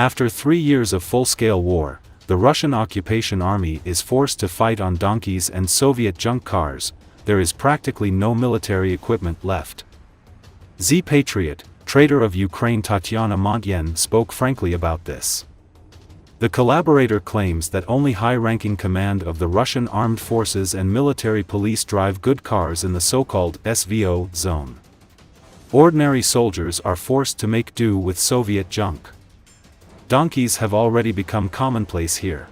After 3 years of full-scale war, the Russian occupation army is forced to fight on donkeys and Soviet junk cars. There is practically no military equipment left. Z Patriot, traitor of Ukraine Tatyana Montyen, spoke frankly about this. The collaborator claims that only high-ranking command of the Russian armed forces and military police drive good cars in the so-called SVO zone. Ordinary soldiers are forced to make do with Soviet junk. Donkeys have already become commonplace here.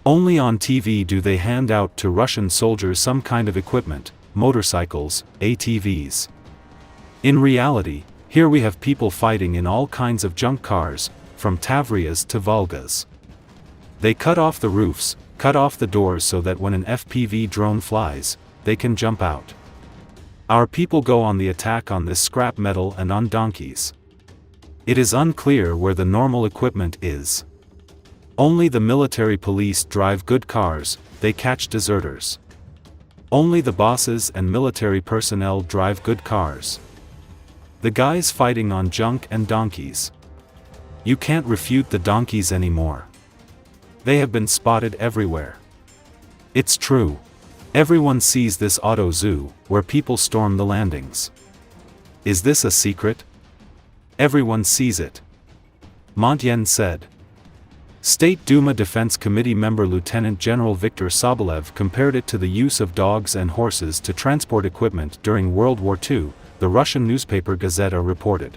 Only on TV do they hand out to Russian soldiers some kind of equipment, motorcycles, ATVs. In reality, here we have people fighting in all kinds of junk cars, from Tavrias to Volgas. They cut off the roofs, cut off the doors so that when an FPV drone flies, they can jump out. Our people go on the attack on this scrap metal and on donkeys. It is unclear where the normal equipment is. Only the military police drive good cars, they catch deserters. Only the bosses and military personnel drive good cars. The guys fighting on junk and donkeys. You can't refute the donkeys anymore. They have been spotted everywhere. It's true. Everyone sees this auto zoo, where people storm the landings. Is this a secret? Everyone sees it. Montyen said. State Duma Defense Committee member Lieutenant General Viktor Sobolev compared it to the use of dogs and horses to transport equipment during World War II, the Russian newspaper Gazeta reported.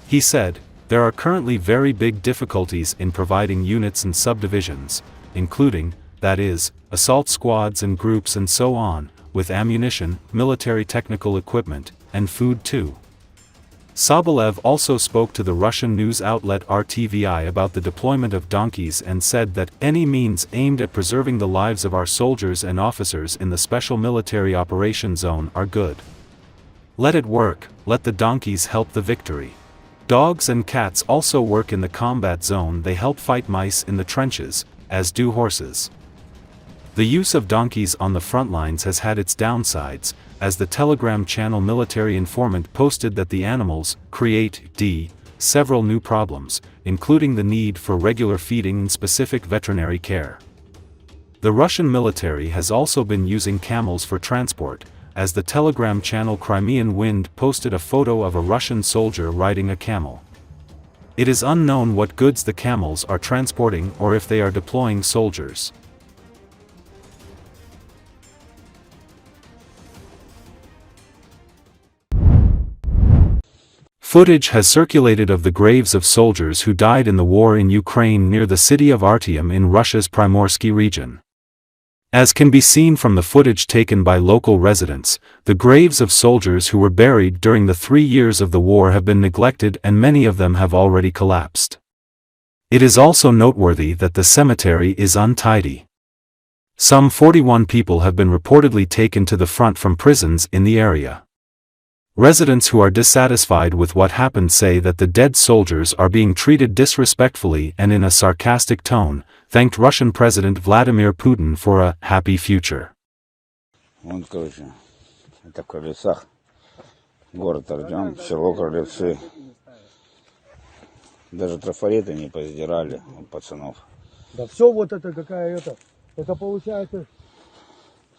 He said, there are currently very big difficulties in providing units and subdivisions, including, that is, assault squads and groups and so on, with ammunition, military technical equipment, and food too. Sobolev also spoke to the Russian news outlet RTVI about the deployment of donkeys and said that any means aimed at preserving the lives of our soldiers and officers in the Special Military Operation Zone are good. Let it work, let the donkeys help the victory. Dogs and cats also work in the combat zone, they help fight mice in the trenches, as do horses. The use of donkeys on the front lines has had its downsides, as the Telegram channel Military Informant posted that the animals create several new problems, including the need for regular feeding and specific veterinary care. The Russian military has also been using camels for transport, as the Telegram channel Crimean Wind posted a photo of a Russian soldier riding a camel. It is unknown what goods the camels are transporting or if they are deploying soldiers. Footage has circulated of the graves of soldiers who died in the war in Ukraine near the city of Artyom in Russia's Primorsky region. As can be seen from the footage taken by local residents, the graves of soldiers who were buried during the 3 years of the war have been neglected and many of them have already collapsed. It is also noteworthy that the cemetery is untidy. Some 41 people have been reportedly taken to the front from prisons in the area. Residents who are dissatisfied with what happened say that the dead soldiers are being treated disrespectfully and in a sarcastic tone, thanked Russian President Vladimir Putin for a happy future. Вон, короче, это в Колесах, город Артем, село Кролевцы. Даже трафареты не поздирали у пацанов. Да все вот это какая это получается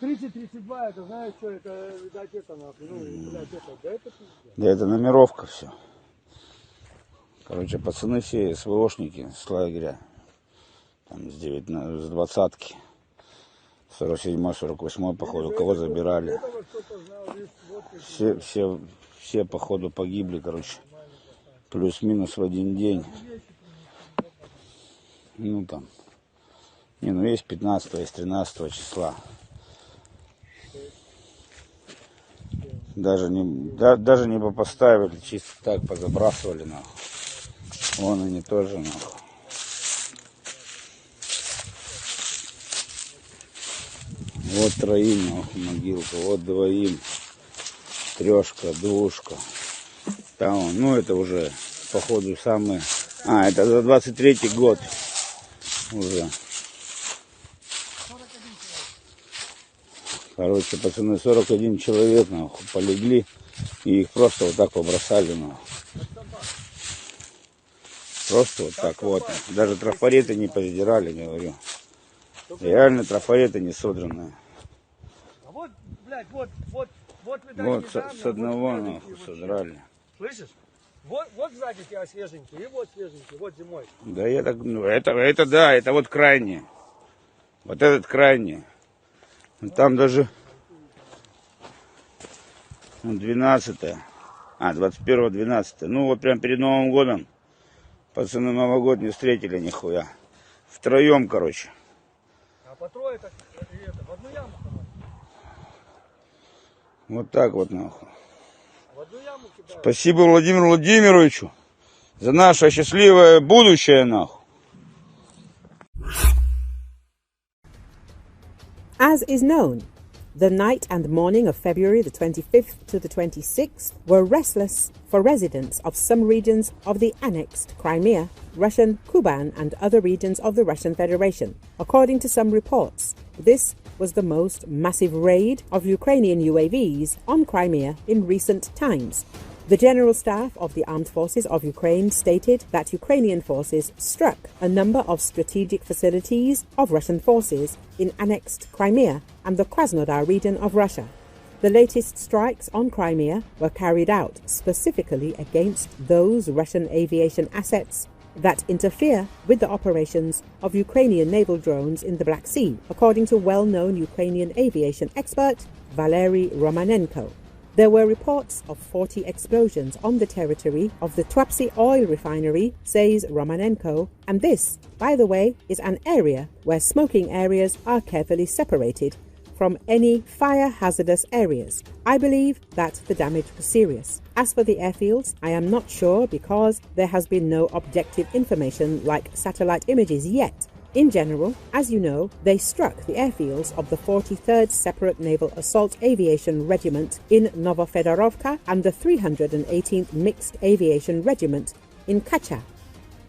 30-32, это знаешь что, это, видать, это нахуй, ну, блядь, это, да это пиздец. Да это номеровка все. Короче, пацаны все СВОшники с лагеря, там с 20-ки, 47-48 походу, кого забирали. Все походу погибли, короче, плюс-минус в один день. Ну там, ну есть 15, есть 13 числа. Даже не поставили, чисто так позабрасывали, нахуй. Вон они тоже, нахуй. Вот троим, нахуй, могилка, вот двоим, трешка, двушка. Там, ну это уже, походу, самые... это за 23-й год уже. Короче, пацаны, 41 человек, нахуй, полегли, и их просто вот так побросали, нахуй. Просто вот так вот. Даже трафареты не позадирали, говорю. Реально трафареты не содранные. А вот, блядь, вот видать, Вот недавно, с одного вот нахуй свеженький содрали. Слышишь? Вот сзади тебя свеженький, и вот свеженький, вот зимой. Да я так, ну, это да, это вот крайний. Вот этот крайний. Там даже 12-е. 21-12. Ну вот прям перед Новым годом. Пацаны Новый год не встретили нихуя. Втроем, короче. А по трое так, в одну яму, короче. Вот так вот нахуй. В одну яму кидают. Спасибо Владимиру Владимировичу за наше счастливое будущее, нахуй. As is known, the night and morning of February the 25th to the 26th were restless for residents of some regions of the annexed Crimea, Russian Kuban and other regions of the Russian Federation. According to some reports, this was the most massive raid of Ukrainian UAVs on Crimea in recent times. The General Staff of the Armed Forces of Ukraine stated that Ukrainian forces struck a number of strategic facilities of Russian forces in annexed Crimea and the Krasnodar region of Russia. The latest strikes on Crimea were carried out specifically against those Russian aviation assets that interfere with the operations of Ukrainian naval drones in the Black Sea, according to well-known Ukrainian aviation expert Valery Romanenko. There were reports of 40 explosions on the territory of the Tuapse oil refinery, says Romanenko, and this, by the way, is an area where smoking areas are carefully separated from any fire hazardous areas. I believe that the damage was serious. As for the airfields, I am not sure because there has been no objective information like satellite images yet. In general, as you know, they struck the airfields of the 43rd Separate Naval Assault Aviation Regiment in Novofedorovka and the 318th Mixed Aviation Regiment in Kacha.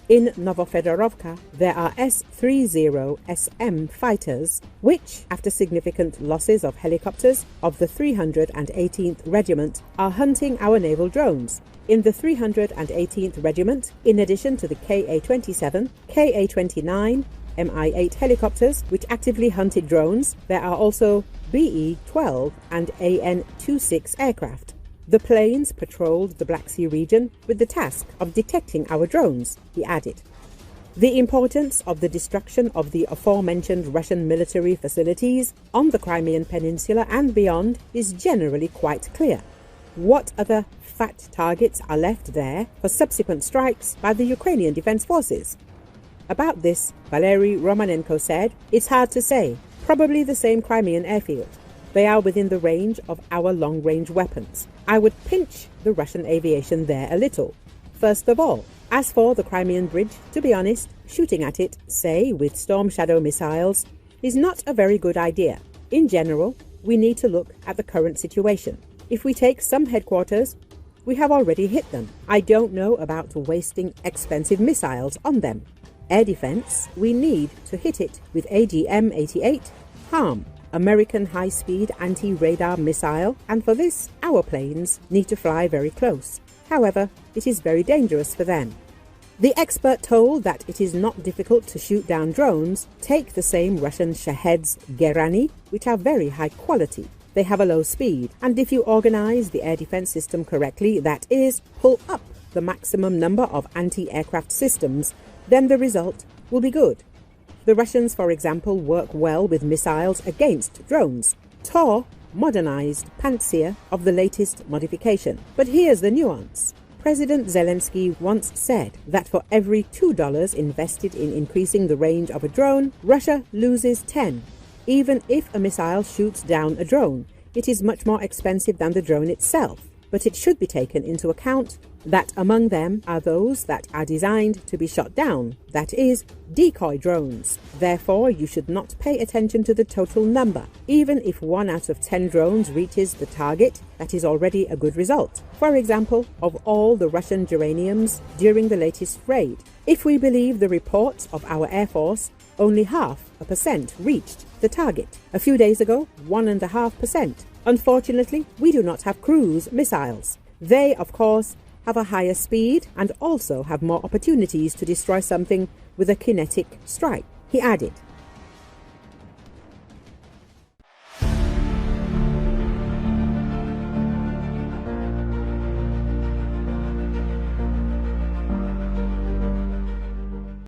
In Novofedorovka, there are S-30SM fighters, which, after significant losses of helicopters of the 318th Regiment, are hunting our naval drones. In the 318th Regiment, in addition to the Ka-27, Ka-29, Mi-8 helicopters, which actively hunted drones, there are also Be-12 and An-26 aircraft. The planes patrolled the Black Sea region with the task of detecting our drones, he added. The importance of the destruction of the aforementioned Russian military facilities on the Crimean Peninsula and beyond is generally quite clear. What other fat targets are left there for subsequent strikes by the Ukrainian Defense Forces? About this, Valery Romanenko said, "It's hard to say. Probably the same Crimean airfield. They are within the range of our long-range weapons. I would pinch the Russian aviation there a little. First of all, as for the Crimean Bridge, to be honest, shooting at it, say, with Storm Shadow missiles, is not a very good idea. In general, we need to look at the current situation. If we take some headquarters, we have already hit them. I don't know about wasting expensive missiles on them. Air defense, we need to hit it with AGM-88, HARM, American high-speed anti-radar missile, and for this, our planes need to fly very close. However, it is very dangerous for them." The expert told that it is not difficult to shoot down drones. Take the same Russian Shaheds Gerani, which are very high quality. They have a low speed, and if you organize the air defense system correctly, that is, pull up the maximum number of anti-aircraft systems, then the result will be good. The Russians, for example, work well with missiles against drones. Tor modernized Pantsir of the latest modification. But here's the nuance. President Zelensky once said that for every $2 invested in increasing the range of a drone, Russia loses 10. Even if a missile shoots down a drone, it is much more expensive than the drone itself. But it should be taken into account that among them are those that are designed to be shot down, that is, decoy drones. Therefore, you should not pay attention to the total number. Even if 1 out of 10 drones reaches the target, that is already a good result. For example, of all the Russian geraniums during the latest raid, if we believe the reports of our Air Force, only 0.5% reached the target. A few days ago, 1.5%. Unfortunately, we do not have cruise missiles. They, of course, have a higher speed and also have more opportunities to destroy something with a kinetic strike. He added,